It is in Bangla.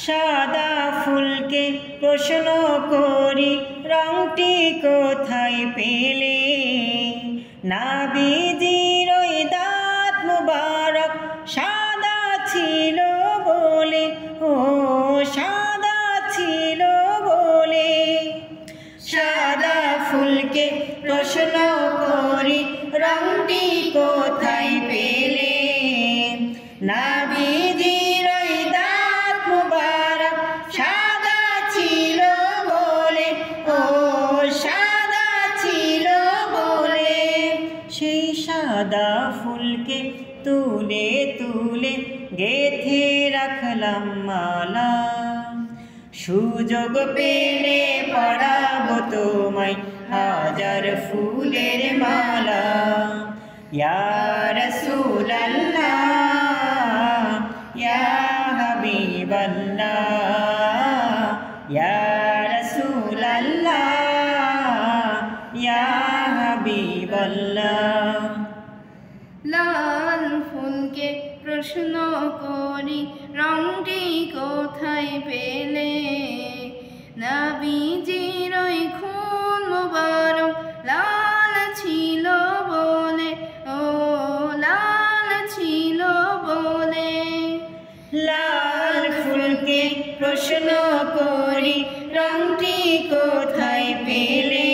সাদা ফুলকে প্রশ্ন করি রংটি কোথায় পেলে? নবীজির ওই দাঁত মুবারক সাদা ছিল বলে, ও সাদা ছিল বলে। সাদা ফুলকে প্রশ্ন করি রংটি কোথায় পেলে? নবীজির ওই দাঁত মুবারক সাদা ছিল বলে, ও সাদা ছিল বলে। সেই সাদা ফুলকে তুলে তুলে গেঁথে রাখলাম মালা, সুযোগ পেলে পরাবো তোমায় হাজার ফুলের মালা। ইয়া রাসূলাল্লাহ, ইয়া হাবিবাল্লাহ, ইয়া রাসূলাল্লাহ, ইয়া হাবিবাল্লাহ। লাল ফুলকে প্রশ্ন করি রংটি কোথায় পেলে? নবীজির ওই খুন মুবারক লাল ছিল বলে, ও লাল ছিল বলে। লাল ফুলকে প্রশ্ন করি রংটি কোথায় পেলে?